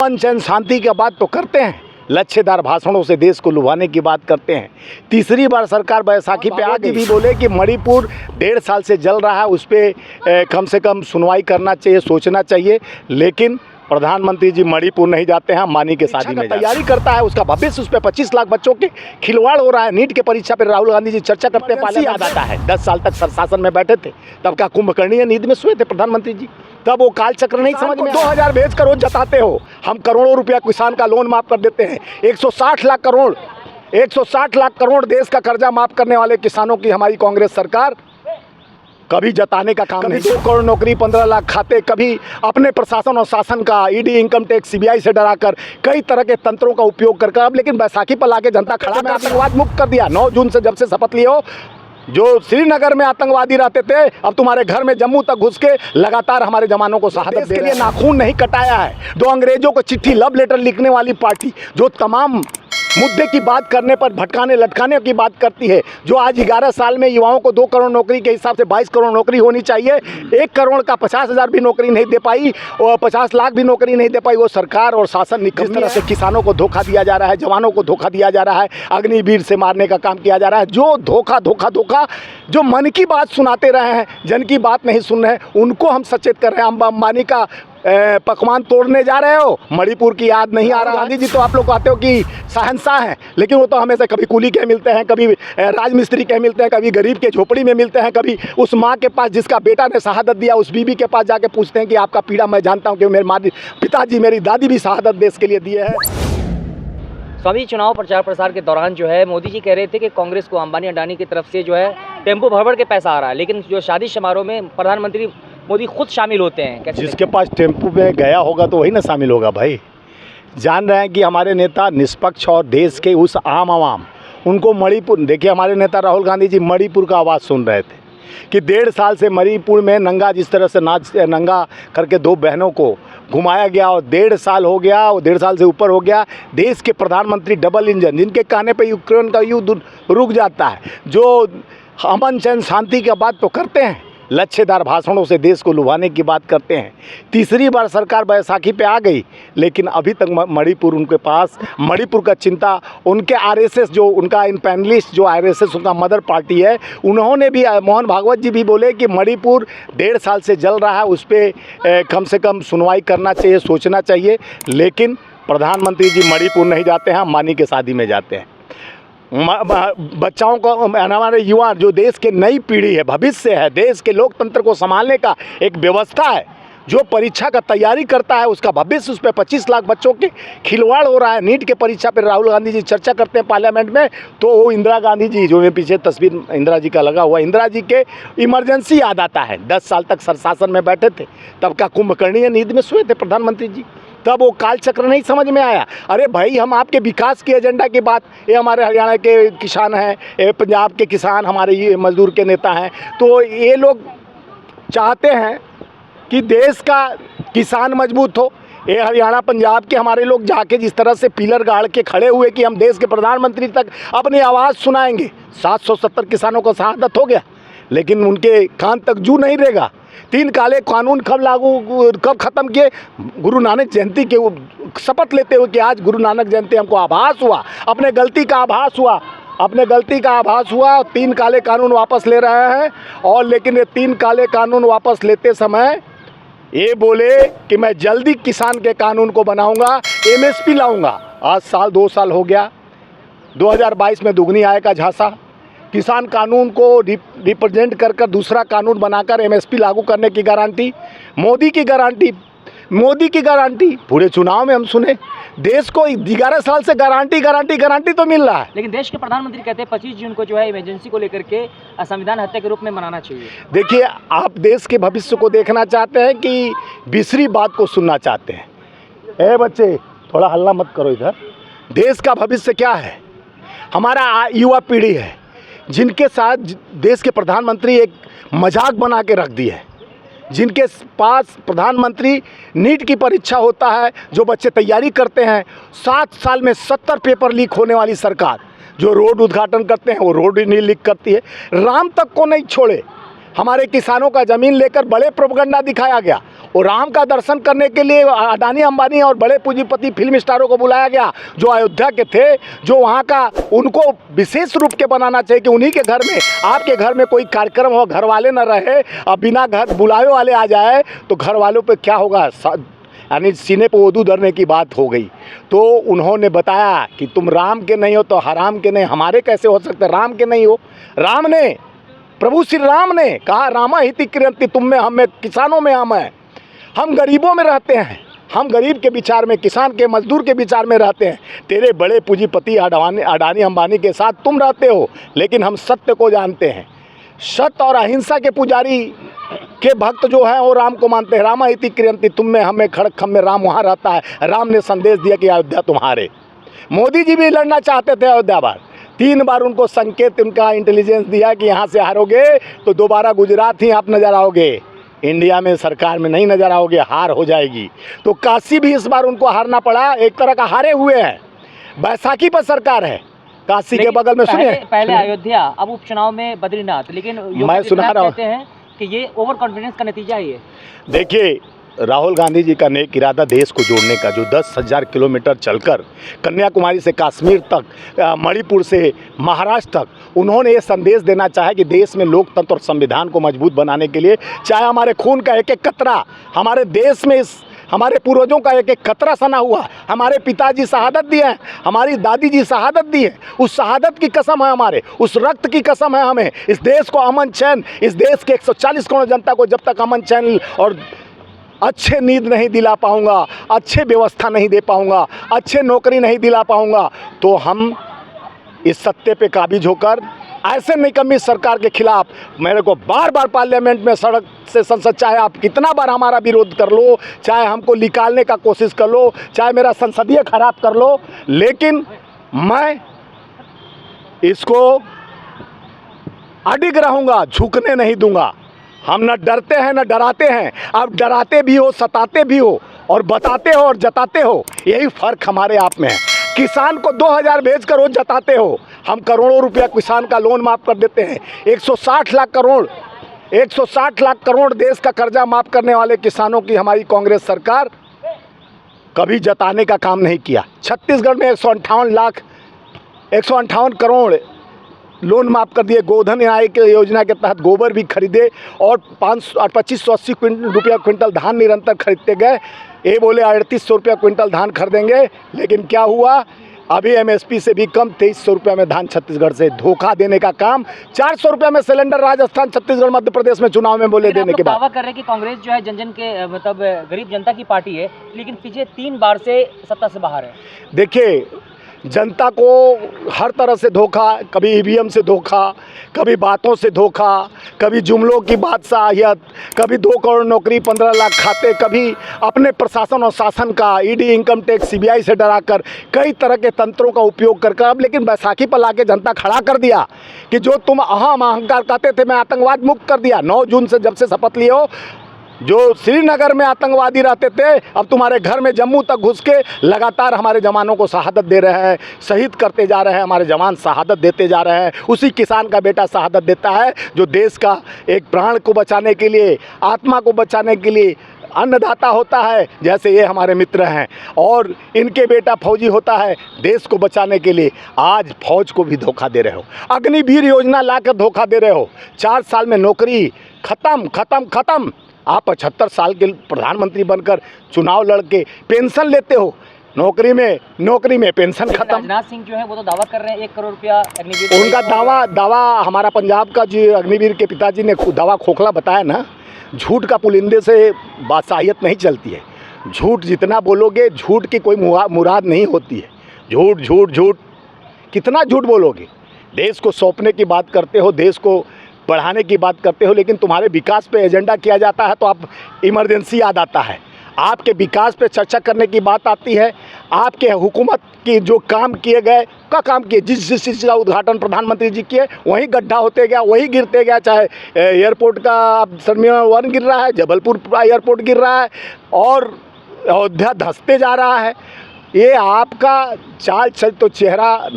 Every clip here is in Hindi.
अमन चैन शांति की बात तो करते हैं, लच्छेदार भाषणों से देश को लुभाने की बात करते हैं। तीसरी बार सरकार बैसाखी पे आज भी बोले कि मणिपुर 1.5 साल से जल रहा है, उस पर कम से कम सुनवाई करना चाहिए, सोचना चाहिए। लेकिन प्रधानमंत्री जी मणिपुर नहीं जाते हैं, अंबानी के शादी में तैयारी करता है, उसका भविष्य, उस पर 25 लाख बच्चों के खिलवाड़ हो रहा है। नीट के परीक्षा पर राहुल गांधी जी चर्चा करते हैं, पाले याद आता है 10 साल तक शासन में बैठे थे, तब का कुंभकर्णीय नींद में सोए थे प्रधानमंत्री जी, तब वो काल चक्र नहीं समझ में। 2000 बेच कर रोज जताते हो, हम करोड़ों रुपया किसान का लोन माफ कर देते हैं। 160 लाख करोड़ देश का कर्जा माफ करने वाले किसानों की हमारी कांग्रेस सरकार कभी जताने का काम नहीं। 2 करोड़ नौकरी, 15 लाख खाते, कभी अपने प्रशासन और शासन का ईडी, इनकम टैक्स, सीबीआई से डराकर कई तरह के तंत्रों का उपयोग कर अब लेकिन बैसाखी पर लाके जनता खड़ा में आतंकवाद मुक्त कर दिया। 9 जून से जब से शपथ लिए हो, जो श्रीनगर में आतंकवादी रहते थे अब तुम्हारे घर में जम्मू तक घुस के लगातार हमारे जवानों को शहादत के लिए नाखून नहीं कटाया है। 2 अंग्रेजों को चिट्ठी, लव लेटर लिखने वाली पार्टी जो तमाम मुद्दे की बात करने पर भटकाने लटकाने की बात करती है, जो आज 11 साल में युवाओं को 2 करोड़ नौकरी के हिसाब से 22 करोड़ नौकरी होनी चाहिए, 1 करोड़ का 50,000 भी नौकरी नहीं दे पाई और 50 लाख भी नौकरी नहीं दे पाई, वो सरकार और शासन निकम्मी। जिस तरह से किसानों को धोखा दिया जा रहा है, जवानों को धोखा दिया जा रहा है, अग्निवीर से मारने का काम किया जा रहा है, जो धोखा जो मन की बात सुनाते रहे हैं, जन की बात नहीं सुन रहे हैं, उनको हम सचेत कर रहे हैं। अंबानी का पकवान तोड़ने जा रहे हो, मणिपुर की याद नहीं आ रहा। गांधी जी तो आप लोग कहते हो कि शहंशाह हैं, लेकिन वो तो हमेशा कभी कूली के मिलते हैं, कभी राजमिस्त्री के मिलते हैं, कभी गरीब के झोपड़ी में मिलते हैं, कभी उस माँ के पास जिसका बेटा ने शहादत दिया उस बीबी के पास जाके पूछते हैं कि आपका पीड़ा मैं जानता हूँ कि मेरे पिताजी, मेरी दादी भी शहादत देश के लिए दिए हैं। स्वामी, चुनाव प्रचार प्रसार के दौरान जो है मोदी जी कह रहे थे कि कांग्रेस को अंबानी अडानी की तरफ से जो है टेम्पो भर के पैसा आ रहा है, लेकिन जो शादी समारोह में प्रधानमंत्री मोदी खुद शामिल होते हैं। जिसके पास टेम्पो में गया होगा तो वही ना शामिल होगा भाई। जान रहे हैं कि हमारे नेता निष्पक्ष और देश के उस आम आवाम, उनको मणिपुर, देखिए हमारे नेता राहुल गांधी जी मणिपुर का आवाज़ सुन रहे थे कि 1.5 साल से मणिपुर में नंगा, जिस तरह से नंगा करके 2 बहनों को घुमाया गया और 1.5 साल हो गया और 1.5 साल से ऊपर हो गया। देश के प्रधानमंत्री डबल इंजन, जिनके कहने पे यूक्रेन का युद्ध रुक जाता है, जो अमन चैन शांति की बात तो करते हैं, लच्छेदार भाषणों से देश को लुभाने की बात करते हैं। तीसरी बार सरकार बैसाखी पे आ गई, लेकिन अभी तक मणिपुर उनके पास, मणिपुर का चिंता उनके आरएसएस, जो उनका इन पैनलिस्ट जो आरएसएस उनका मदर पार्टी है, उन्होंने भी, मोहन भागवत जी भी बोले कि मणिपुर 1.5 साल से जल रहा है, उस पर कम से कम सुनवाई करना चाहिए, सोचना चाहिए। लेकिन प्रधानमंत्री जी मणिपुर नहीं जाते हैं, अंबानी के शादी में जाते हैं। बच्चाओं को, हमारे युवा जो देश के नई पीढ़ी है, भविष्य है, देश के लोकतंत्र को संभालने का एक व्यवस्था है, जो परीक्षा का तैयारी करता है उसका भविष्य, उस पर 25 लाख बच्चों के खिलवाड़ हो रहा है। नीट के परीक्षा पर राहुल गांधी जी चर्चा करते हैं पार्लियामेंट में, तो वो इंदिरा गांधी जी, जो मेरे पीछे तस्वीर इंदिरा जी का लगा हुआ, इंदिरा जी के इमरजेंसी याद आता है। 10 साल तक शासन में बैठे थे, तब का कुंभकर्णीय नींद में सोए थे प्रधानमंत्री जी, तब वो काल चक्र नहीं समझ में आया। अरे भाई, हम आपके विकास के एजेंडा की बात, ये हमारे हरियाणा के किसान हैं, ये पंजाब के किसान हमारे ये मजदूर के नेता हैं, तो ये लोग चाहते हैं कि देश का किसान मजबूत हो। ये हरियाणा पंजाब के हमारे लोग जाके जिस तरह से पिलर गाड़ के खड़े हुए कि हम देश के प्रधानमंत्री तक अपनी आवाज़ सुनाएंगे, 770 किसानों को शहादत हो गया, लेकिन उनके कान तक जू नहीं रहेगा। 3 काले कानून कब ख़त्म किए? गुरु नानक जयंती के शपथ लेते हुए कि आज गुरु नानक जयंती, हमको आभास हुआ, अपने गलती का आभास हुआ और 3 काले कानून वापस ले रहे हैं। और लेकिन ये 3 काले कानून वापस लेते समय ये बोले कि मैं जल्दी किसान के कानून को बनाऊंगा, MSP लाऊंगा। आज 2 साल हो गया, 2022 में दुगनी आय का झांसा, किसान कानून को रिप्रेजेंट कर दूसरा कानून बनाकर MSP लागू करने की गारंटी, मोदी की गारंटी पूरे चुनाव में हम सुने। देश को 11 साल से गारंटी तो मिल रहा है, लेकिन देश के प्रधानमंत्री कहते हैं 25 जून को जो है इमरजेंसी को लेकर के संविधान हत्या के रूप में मनाना चाहिए। देखिए, आप देश के भविष्य को देखना चाहते हैं कि दूसरी बात को सुनना चाहते हैं? ए बच्चे, थोड़ा हल्ला मत करो इधर। देश का भविष्य क्या है? हमारा युवा पीढ़ी है, जिनके साथ देश के प्रधानमंत्री एक मजाक बना के रख दी है, जिनके पास प्रधानमंत्री नीट की परीक्षा होता है, जो बच्चे तैयारी करते हैं, 7 साल में 70 पेपर लीक होने वाली सरकार, जो रोड उद्घाटन करते हैं वो रोड ही नहीं लीक करती है। राम तक को नहीं छोड़े, हमारे किसानों का ज़मीन लेकर बड़े प्रोपगंडा दिखाया गया और राम का दर्शन करने के लिए अडानी अंबानी और बड़े पूंजीपति फिल्म स्टारों को बुलाया गया जो अयोध्या के थे, जो वहाँ का उनको विशेष रूप के बनाना चाहिए कि उन्हीं के घर में, आपके घर में कोई कार्यक्रम हो, घर वाले न रहे, अब बिना घर बुलावे वाले आ जाए तो घर वालों पे क्या होगा, यानी सीने पर ओदू धरने की बात हो गई। तो उन्होंने बताया कि तुम राम के नहीं हो तो हराम के नहीं, हमारे कैसे हो सकते, राम के नहीं हो। राम ने, प्रभु श्री राम ने कहा रामा हिति क्रियंति, तुम में हम में, किसानों में हम हैं, हम गरीबों में रहते हैं, हम गरीब के विचार में, किसान के, मजदूर के विचार में रहते हैं। तेरे बड़े पूंजीपति अडानी अंबानी के साथ तुम रहते हो, लेकिन हम सत्य को जानते हैं। सत्य और अहिंसा के पुजारी के भक्त जो है वो राम को मानते हैं। रामा इति क्रियंति, तुम में हमें, खड़क खम में राम वहाँ रहता है। राम ने संदेश दिया कि अयोध्या तुम्हारे। मोदी जी भी लड़ना चाहते थे अयोध्या बार, 3 बार उनको संकेत, उनका इंटेलिजेंस दिया कि यहाँ से हारोगे तो दोबारा गुजरात ही आप नज़र आओगे, इंडिया में सरकार में नहीं नज़र आओगे, हार हो जाएगी। तो काशी भी इस बार उनको हारना पड़ा, एक तरह का हारे हुए हैं। बैसाखी पर सरकार है, काशी के बगल में, सुनिए, पहले अयोध्या, अब उपचुनाव में बद्रीनाथ, लेकिन मैं सुना रहा हूँ, कहते हैं कि ये ओवर कॉन्फिडेंस का नतीजा ही है। देखिए, राहुल गांधी जी का नेक इरादा देश को जोड़ने का, जो 10,000 किलोमीटर चलकर कन्याकुमारी से कश्मीर तक, मणिपुर से महाराष्ट्र तक, उन्होंने ये संदेश देना चाहा कि देश में लोकतंत्र और संविधान को मजबूत बनाने के लिए, चाहे हमारे खून का एक एक कतरा, हमारे देश में इस हमारे पूर्वजों का एक एक कतरा सना हुआ, हमारे पिताजी शहादत दिए हैं, हमारी दादी जी शहादत दी है, उस शहादत की कसम है हमारे, उस रक्त की कसम है हमें, इस देश को अमन चैन, इस देश के 140 करोड़ जनता को जब तक अमन चैन और अच्छे नींद नहीं दिला पाऊंगा, अच्छे व्यवस्था नहीं दे पाऊंगा, अच्छे नौकरी नहीं दिला पाऊंगा, तो हम इस सत्ते पे काबिज होकर ऐसे निकम्मी सरकार के खिलाफ मेरे को बार बार पार्लियामेंट में, सड़क से संसद, चाहे आप कितना बार हमारा विरोध कर लो, चाहे हमको निकालने का कोशिश कर लो, चाहे मेरा संसदीय खराब कर लो, लेकिन मैं इसको अडिग रहूँगा, झुकने नहीं दूंगा। हम न डरते हैं न डराते हैं, आप डराते भी हो, सताते भी हो और बताते हो और जताते हो, यही फ़र्क हमारे आप में है। किसान को 2,000 भेजकर वो जताते हो, हम करोड़ों रुपया किसान का लोन माफ़ कर देते हैं। 160 लाख करोड़ देश का कर्जा माफ़ करने वाले किसानों की हमारी कांग्रेस सरकार कभी जताने का काम नहीं किया। छत्तीसगढ़ में 158 करोड़ लोन माफ़ कर दिए, गोधन न्याय के योजना के तहत गोबर भी खरीदे और 2580 रुपया क्विंटल धान निरंतर खरीदते गए। ये बोले 3800 रुपया क्विंटल धान खरीदेंगे, लेकिन क्या हुआ, अभी एमएसपी से भी कम 2300 रुपया में धान छत्तीसगढ़ से धोखा देने का काम, 400 रुपया में सिलेंडर राजस्थान, छत्तीसगढ़, मध्य प्रदेश में चुनाव में बोले देने के बाद। दावा कर रहे हैं कि कांग्रेस जो है जन जन के मतलब गरीब जनता की पार्टी है, लेकिन पिछले 3 बार से सत्ता से बाहर है। देखिए, जनता को हर तरह से धोखा, कभी ईवीएम से धोखा, कभी बातों से धोखा, कभी जुमलों की बादशाहियत, कभी 2 करोड़ नौकरी, 15 लाख खाते, कभी अपने प्रशासन और शासन का ईडी, इनकम टैक्स, सीबीआई से डराकर कई तरह के तंत्रों का उपयोग कर अब लेकिन बैसाखी पर लाके जनता खड़ा कर दिया कि जो तुम अहंकार कहते थे, मैं आतंकवाद मुक्त कर दिया। 9 जून से जब से शपथ लिए हो, जो श्रीनगर में आतंकवादी रहते थे, अब तुम्हारे घर में जम्मू तक घुस के लगातार हमारे जवानों को शहादत दे रहे हैं, शहीद करते जा रहे हैं, हमारे जवान शहादत देते जा रहे हैं। उसी किसान का बेटा शहादत देता है जो देश का एक प्राण को बचाने के लिए, आत्मा को बचाने के लिए अन्नदाता होता है, जैसे ये हमारे मित्र हैं, और इनके बेटा फौजी होता है देश को बचाने के लिए। आज फौज को भी धोखा दे रहे हो, अग्निवीर योजना लाकर धोखा दे रहे हो। 4 साल में नौकरी खत्म। आप 75 साल के प्रधानमंत्री बनकर चुनाव लड़के पेंशन लेते हो, नौकरी में पेंशन खत्म। राजनाथ सिंह जो है वो तो दावा कर रहे हैं 1 करोड़ रुपया अग्निवीर, उनका दावा हमारा पंजाब का जो अग्निवीर के पिताजी ने दावा खोखला बताया ना। झूठ का पुलिंदे से बादशाहियत नहीं चलती है। झूठ जितना बोलोगे, झूठ की कोई मुराद नहीं होती है। झूठ कितना झूठ बोलोगे। देश को सौंपने की बात करते हो, देश को बढ़ाने की बात करते हो, लेकिन तुम्हारे विकास पे एजेंडा किया जाता है तो आप इमरजेंसी याद आता है। आपके विकास पे चर्चा करने की बात आती है, आपके हुकूमत की जो काम किए गए का काम किए, जिस चीज़ का उद्घाटन प्रधानमंत्री जी किए वहीं गड्ढा होते गया, वहीं गिरते गया। चाहे एयरपोर्ट का टर्मिनल 1 गिर रहा है, जबलपुर एयरपोर्ट गिर रहा है और अयोध्या धंसते जा रहा है। ये आपका चाल चल तो चेहरा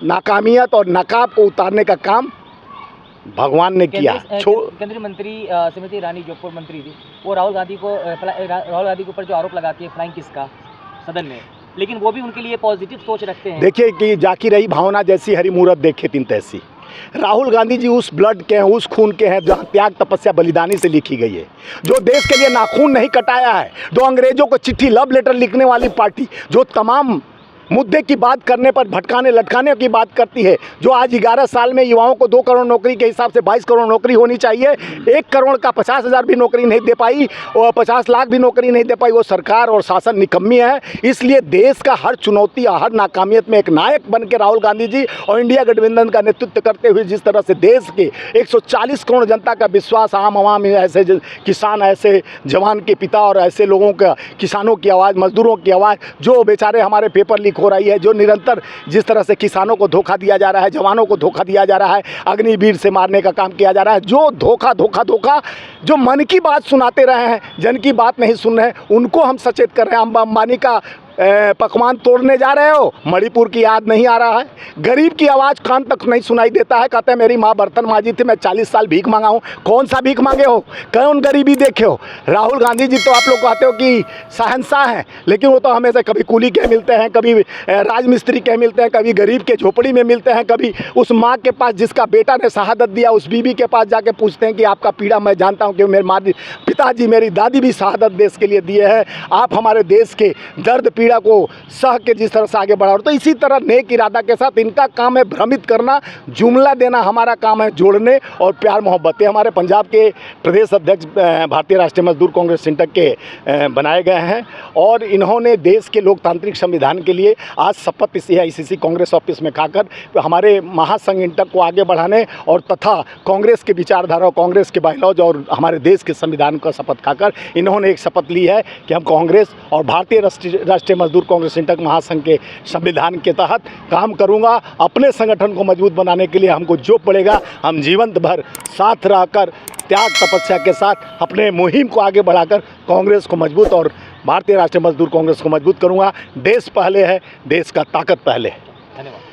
नाकामियत और नकाब को उतारने का काम भगवान ने किया। केंद्रीय मंत्री स्मृति ईरानी जो पूर्व मंत्री थी, वो राहुल गांधी के ऊपर जो आरोप लगाती है फ्लाइंग किस का सदन में, लेकिन वो भी उनके लिए पॉजिटिव सोच रखते हैं। देखिए कि जाकी रही भावना जैसी हरी मूरत देखे तीन तैसी। राहुल गांधी जी उस ब्लड के हैं, उस खून के हैं जहाँ त्याग तपस्या बलिदानी से लिखी गई है, जो देश के लिए नाखून नहीं कटाया है, जो अंग्रेजों को चिट्ठी लव लेटर लिखने वाली पार्टी, जो तमाम मुद्दे की बात करने पर भटकाने लटकाने की बात करती है, जो आज 11 साल में युवाओं को 2 करोड़ नौकरी के हिसाब से 22 करोड़ नौकरी होनी चाहिए, 1 करोड़ का 50,000 भी नौकरी नहीं दे पाई और 50 लाख भी नौकरी नहीं दे पाई, वो सरकार और शासन निकम्मी है। इसलिए देश का हर चुनौती हर नाकामियत में एक नायक बन के राहुल गांधी जी और इंडिया गठबंधन का नेतृत्व करते हुए जिस तरह से देश के 140 करोड़ जनता का विश्वास, आम आवाम ऐसे किसान, ऐसे जवान के पिता और ऐसे लोगों का, किसानों की आवाज़, मजदूरों की आवाज़, जो बेचारे हमारे पेपर लीक हो रही है, जो निरंतर जिस तरह से किसानों को धोखा दिया जा रहा है, जवानों को धोखा दिया जा रहा है, अग्निवीर से मारने का काम किया जा रहा है, जो धोखा जो मन की बात सुनाते रहे हैं, जन की बात नहीं सुन रहे हैं, उनको हम सचेत कर रहे हैं। अंबानी का पकवान तोड़ने जा रहे हो, मणिपुर की याद नहीं आ रहा है, गरीब की आवाज़ कान तक नहीं सुनाई देता है। कहते हैं मेरी माँ बर्तन मांजी थी, मैं 40 साल भीख मांगा हूँ। कौन सा भीख मांगे हो, कौन गरीबी देखे हो? राहुल गांधी जी तो आप लोग कहते हो कि शहंशाह हैं, लेकिन वो तो हमेशा कभी कूली के मिलते हैं, कभी राजमिस्त्री के मिलते हैं, कभी गरीब के झोपड़ी में मिलते हैं, कभी उस माँ के पास जिसका बेटा ने शहादत दिया उस बीबी के पास जाके पूछते हैं कि आपका पीड़ा मैं जानता हूँ कि मेरे पिताजी, मेरी दादी भी शहादत देश के लिए दिए हैं, आप हमारे देश के दर्द पीड़ा को सह के जिस तरह से आगे बढ़ा। तो इसी तरह नेक इरादा के साथ इनका काम है भ्रमित करना, जुमला देना, हमारा काम है जोड़ने और प्यार मोहब्बत। हमारे पंजाब के प्रदेश अध्यक्ष भारतीय राष्ट्रीय मजदूर कांग्रेस सिंटक के बनाए गए हैं और इन्होंने देश के लोकतांत्रिक संविधान के लिए आज शपथ इसी ICC कांग्रेस ऑफिस में खाकर हमारे महासंघ इंटक को आगे बढ़ाने और तथा कांग्रेस के विचारधारा, कांग्रेस के बायलॉज और हमारे देश के संविधान का शपथ खाकर इन्होंने एक शपथ ली है कि हम कांग्रेस और भारतीय राष्ट्रीय मजदूर कांग्रेस इंटक महासंघ के संविधान के तहत काम करूंगा। अपने संगठन को मजबूत बनाने के लिए हमको जो पड़ेगा हम जीवंत भर साथ रहकर त्याग तपस्या के साथ अपने मुहिम को आगे बढ़ाकर कांग्रेस को मजबूत और भारतीय राष्ट्रीय मजदूर कांग्रेस को मजबूत करूंगा। देश पहले है, देश का ताकत पहले है। धन्यवाद।